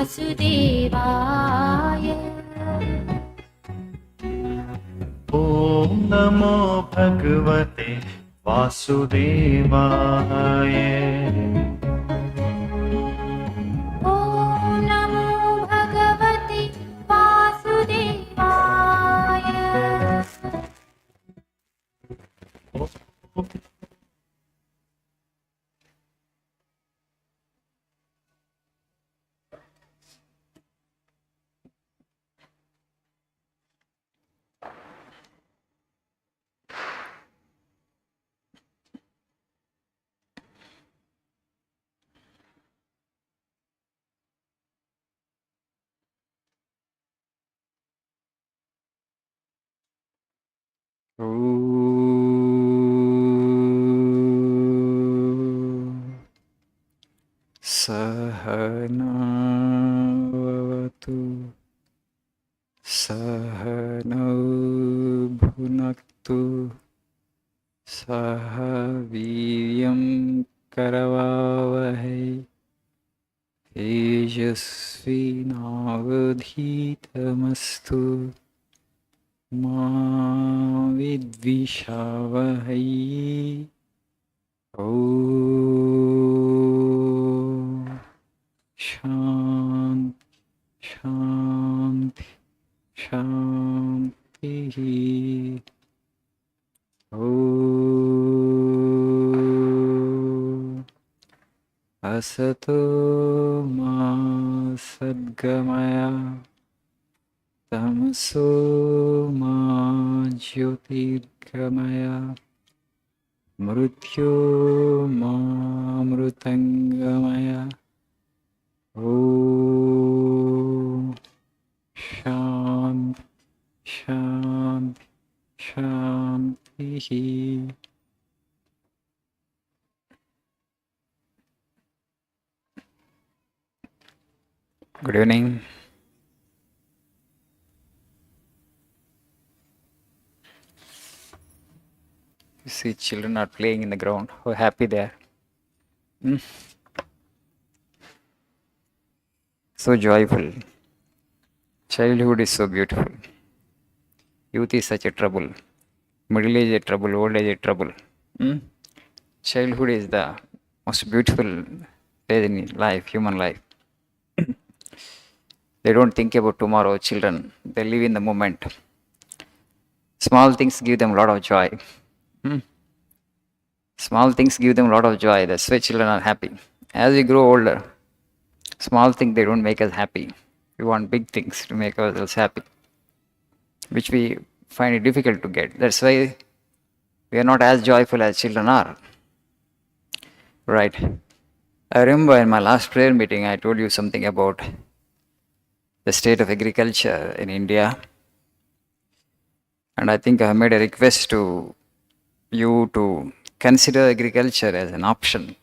वासुदेवाय। ॐ नमो भगवते वासुदेवाय। ॐ नमो भगवते वासुदेवाय। सहनावतु सहनौ भुनक्तु सह वीर्यं करवावहै तेजस्विनावधीतमस्तु मा विद्विषावहै। ॐ शान्ति शान्ति शान्तिः। ॐ असतो मा सद्गमय तमसो मा ज्योतिर्गमय मृत्योर्मामृतङ्गमय। ॐ शान्ति शान्ति शान्तिः। Good evening. You see children are playing in the ground. How happy they are. So joyful. Childhood is so beautiful. Youth is such a trouble. Middle age is trouble. Old age is trouble. Childhood is the most beautiful phase in life, human life. They don't think about tomorrow, children. They live in the moment. Small things give them a lot of joy. Small things give them a lot of joy. That's why children are happy. As we grow older, small things, they don't make us happy. We want big things to make ourselves happy, which we find it difficult to get. That's why we are not as joyful as children are. Right. I remember in my last prayer meeting, I told you something about the state of agriculture in India. And I think I have made a request to you to consider agriculture as an option,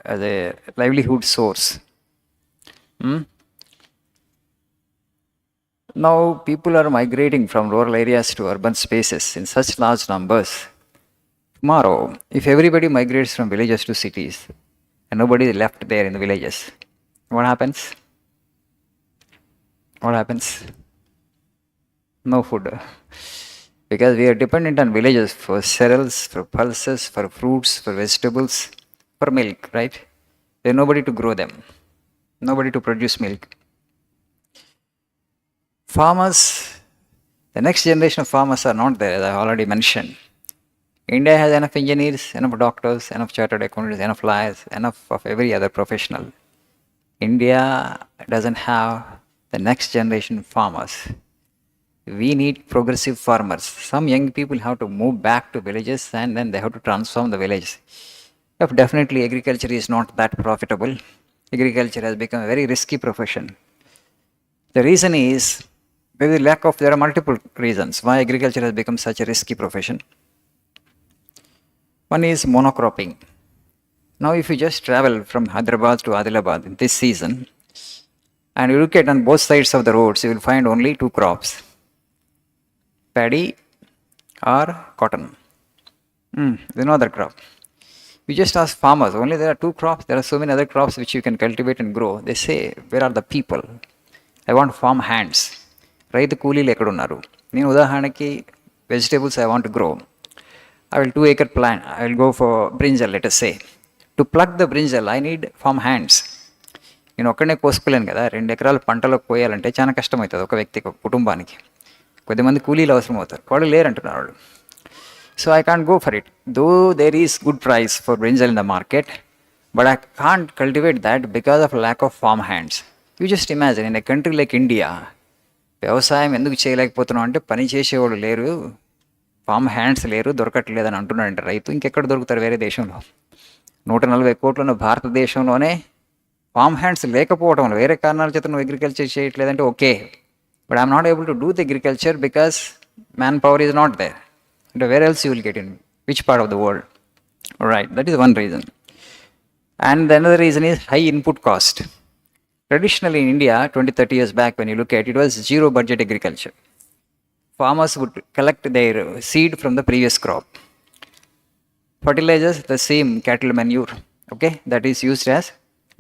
as a livelihood source. Now people are migrating from rural areas to urban spaces in such large numbers. Tomorrow, if everybody migrates from villages to cities and nobody is left there in the villages, what happens? What happens? No food. Because we are dependent on villages for cereals, for pulses, for fruits, for vegetables, for milk, right? There's nobody to grow them, nobody to produce milk. Farmers, the next generation of farmers are not there, as I already mentioned. India has enough engineers, enough doctors, enough chartered accountants, enough lawyers, enough of every other professional. India doesn't have the next generation farmers. We need progressive farmers. Some young people have to move back to villages and then they have to transform the villages. Definitely agriculture is not that profitable. Agriculture has become a very risky profession. The reason is, there are multiple reasons why agriculture has become such a risky profession. One is monocropping. Now if you just travel from Hyderabad to Adilabad in this season, and you look at on both sides of the roads, you will find only two crops, paddy or cotton. There's no other crop. You just ask farmers, only there are 2 crops, there are so many other crops which you can cultivate and grow. They say, where are the people? I want farm hands. రైతు కూలీలు ఎక్కడున్నారు? నేను ఉదాహరణకి vegetables I want grow. I will 2 acre plant. I will go for brinjal, let us say. To pluck the brinjal, I need farm hands. నేను ఒక్కడనే కోసుకోలేను కదా, 2 ఎకరాలు పంటలో కోయాలంటే చాలా కష్టమవుతుంది ఒక వ్యక్తికి, ఒక కుటుంబానికి. కొద్దిమంది కూలీలు అవసరం అవుతారు, వాళ్ళు లేరంటున్నారు వాళ్ళు. So I can't go for it. Though there is good price for brinjal in the market, but I can't cultivate that because of lack of farm hands. You just imagine, in a country like India, వ్యవసాయం ఎందుకు చేయలేకపోతున్నాం అంటే పని చేసేవాళ్ళు లేరు, form hands లేరు, దొరకట్లేదని అంటున్నాడంటే రైతు. ఇంకెక్కడ దొరుకుతారు వేరే దేశంలో? 140 కోట్ల భారతదేశంలోనే ఫామ్ హ్యాండ్స్ లేకపోవడం, వేరే కారణాల చేత నువ్వు అగ్రికల్చర్ చేయట్లేదంటే okay, but I'm not able to do the agriculture because manpower is not there. అంటే where else you will get in? Which part of the world? Right, that is one reason. And the another reason is high input cost. Traditionally in India, 20-30 years back, when you look at it, it was zero budget agriculture. Farmers would collect their seed from the previous crop. Fertilizers, the same cattle manure, okay, that is used as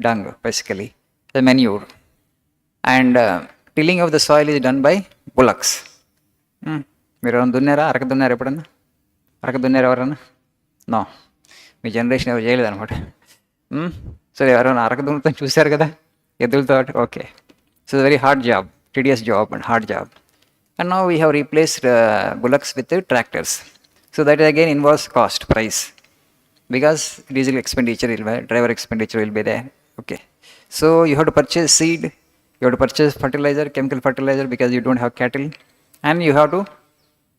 dung, basically, the manure. And tilling of the soil is done by bullocks. మీరు ఎవరైనా దున్నారా? అరక దున్నారా? ఎప్పుడన్నా అరక దున్నారా ఎవరన్నా? No, మీ generation ఎవరు చేయలేదు అనమాట. So ఎవరైనా అరక దున్నుతో చూశారు కదా ఎద్దులతో? Okay. So very hard job, tedious job and hard job. And now we have replaced bullocks with tractors. So that again involves cost, price, because diesel expenditure will be, driver expenditure will be there. Okay. So you have to purchase seed, you have to purchase fertilizer, chemical fertilizer, because you don't have cattle, and you have to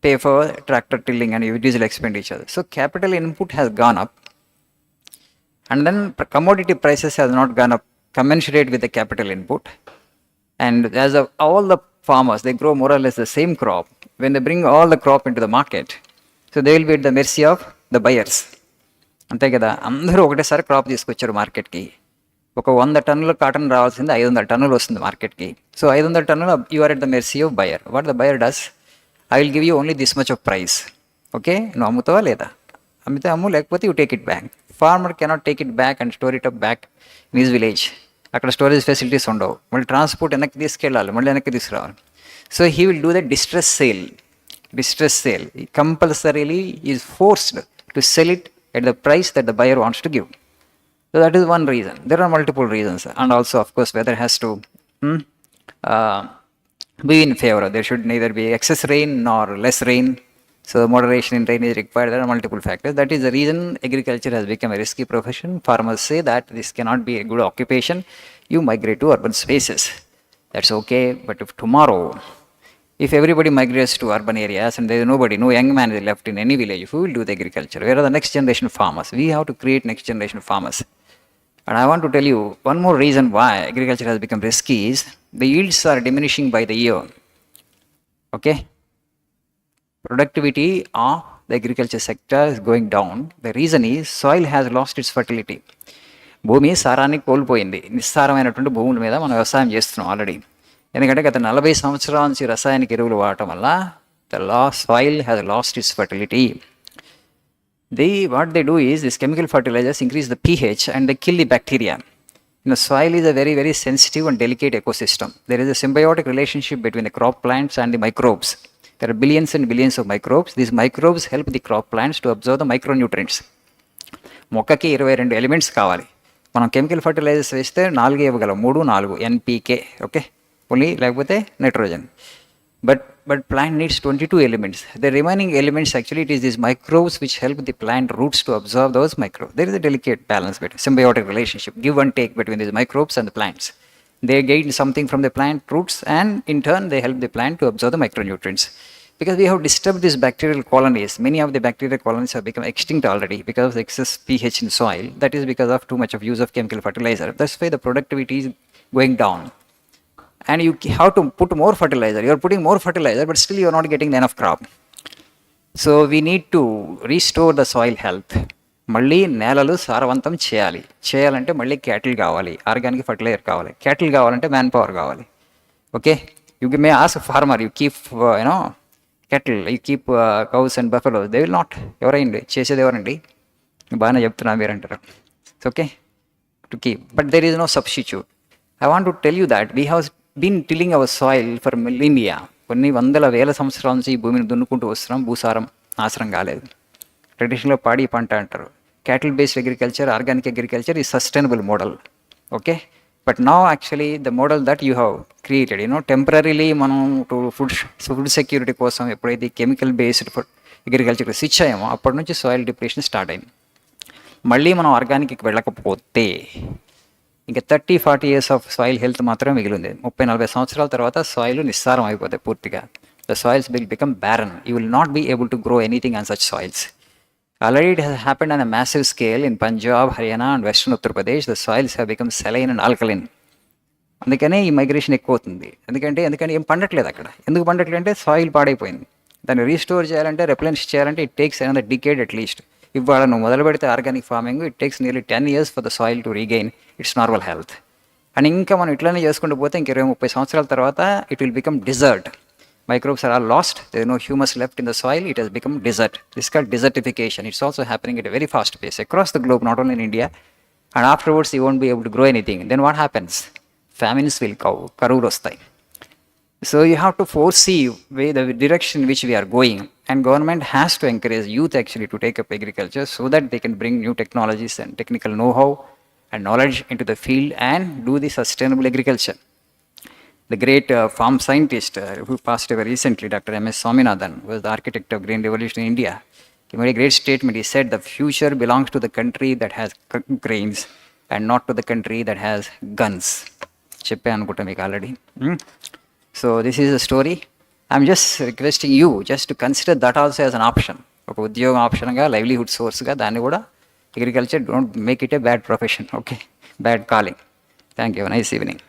pay for tractor tilling and diesel expenditure. So capital input has gone up, and then commodity prices has not gone up commensurate with the capital input. And as of all the farmers, they grow more or less the same crop. When they bring all the crop into the market, so they will be at the mercy of the buyers. అంతే కదా, అందరూ ఒకటేసారి crop తీసుకొచ్చారు మార్కెట్కి. ఒక 100 టన్నుల cotton రావాల్సింది 500 టన్నులు వస్తుంది మార్కెట్కి. సో 500 టన్నులు you are at the mercy of buyer. What the buyer does, I will give you only this much of price. Okay, నువ్వు అమ్ముతావా లేదా? అమ్మితే అమ్ము, లేకపోతే you take it back. Farmer cannot take it back and store it up back in his village. అక్కడ storage facilities ఉండవు, మళ్ళీ transport వెనక్కి తీసుకెళ్ళాలి, మళ్ళీ వెనక్కి తీసుకురావాలి. So he will do the distress sale. Distress sale, compulsorily is forced to sell it at the price that the buyer wants to give. So that is one reason. There are multiple reasons, and also of course weather has to be in favor. There should neither be excess rain nor less rain, so moderation in rain is required. There are multiple factors. That is the reason agriculture has become a risky profession. Farmers say that this cannot be a good occupation, you migrate to urban spaces. That's okay, but if tomorrow, if everybody migrates to urban areas and there is nobody, no young man is left in any village, who will do the agriculture? Where are the next generation of farmers? We have to create next generation of farmers. And I want to tell you one more reason why agriculture has become risky is the yields are diminishing by the year. Okay? Productivity of the agriculture sector is going down. The reason is soil has lost its fertility. భూమి సారాన్ని కోల్పోయింది. నిస్సారమైనటువంటి భూముల మీద మనం వ్యవసాయం చేస్తున్నాం already. ఎందుకంటే గత 40 సంవత్సరాల నుంచి రసాయనిక ఎరువులు వాడటం వల్ల soil has lost its fertility. What they do is these chemical fertilizers increase the pH and they kill the bacteria. Soil is a very, very sensitive and delicate ecosystem. There is a symbiotic relationship between the crop plants and the microbes. There are billions and billions of microbes. These microbes help the crop plants to absorb the micronutrients. మొక్కకి 22 elements కావాలి. మనం chemical fertilisers వేస్తే 4 ఇవ్వగలం, 3, 4 NPK, okay, only లేకపోతే nitrogen. But plant needs 22 elements. The remaining elements, actually it is these microbes which help the plant roots to absorb those microbes. There is a delicate balance between symbiotic relationship, give and take between these microbes and the plants. They gain something from the plant roots and in turn they help the plant to absorb the micronutrients. Because we have disturbed these bacterial colonies, many of the bacterial colonies have become extinct already because of excess pH in soil. That is because of too much of use of chemical fertilizer. That's why the productivity is going down. And you have to put more fertilizer. You are putting more fertilizer, but still you are not getting enough crop. So we need to restore the soil health. మళ్ళీ నేలలు సారవంతం చేయాలంటే మళ్ళీ cattle కావాలి, organic fertilizer కావాలి. Cattle కావాలంటే man power కావాలి. Okay, you may ask farmer, you keep cattle, you keep cows and buffaloes, they will not. ఎవరండి చేసేది? ఎవరండి? బాగానే చెప్తున్నా మీరు అంటారు. It's okay to keep, but there is no substitute. I want to tell you that we have been tilling our soil for millennia. కొన్ని వందల వేల సంవత్సరాల నుంచి ఈ భూమిని దున్నుకుంటూ వస్తున్నాం, భూసారం నాశనం కాలేదు. ట్రెడిషనల్గా పాడి పంట అంటారు. Cattle based agriculture, organic agriculture ఈ sustainable model. Okay, but now actually the model that you have created, temporarily మనం ఫుడ్ సెక్యూరిటీ కోసం ఎప్పుడైతే chemical based food agriculture switch అయ్యామో అప్పటి నుంచి సాయిల్ డిప్రెషన్ స్టార్ట్ అయింది. మళ్ళీ మనం ఆర్గానిక్కి వెళ్ళకపోతే ఇంకా 30-40 years ఆఫ్ సాయిల్ హెల్త్ మాత్రమే మిగిలింది. 30-40 సంవత్సరాల తర్వాత సాయిల్ నిస్సారం అయిపోతాయి పూర్తిగా. The soils will become barren. You will not be able to grow anything on such soils. Already it has happened on a massive scale in Punjab, Haryana and Western Uttar Pradesh. The soils have become saline and alkaline. అందుకనే ఈ migration ఎక్కువ అవుతుంది. ఎందుకంటే ఏం పండట్లేదు అక్కడ. ఎందుకు పండట్లేదు అంటే soil పాడైపోయింది. దాన్ని రీస్టోర్ చేయాలంటే, రెప్లెనిష్ చేయాలంటే it takes another decade at least. ఇవాళ నువ్వు మొదలు పెడితే organic farming, it takes nearly 10 years for the soil to regain its normal health. And ఇంకా మనం ఇట్లానే చేసుకుంటూ పోతే ఇంక 20-30 సంవత్సరాల తర్వాత it will become desert. Microbes are all lost. There is no humus left in the soil. It has become desert. This is called desertification. It's also happening at a very fast pace across the globe, not only in India. And afterwards, you won't be able to grow anything. Then what happens? Famines will come. Karur vastai. So you have to foresee the direction which we are going. And government has to encourage youth actually to take up agriculture so that they can bring new technologies and technical know-how and knowledge into the field and do the sustainable agriculture. The great farm scientist who passed away recently, Dr. M.S. Swaminathan, was the architect of Green Revolution in India. He made a great statement. He said, the future belongs to the country that has grains and not to the country that has guns. Cheppe anukunta meeku already. So this is a story. I'm just requesting you just to consider that also as an option. Oka udyogam option ga, livelihood source ga, danni kuda agriculture, don't make it a bad profession, okay? Bad calling. Thank you. Have a nice evening.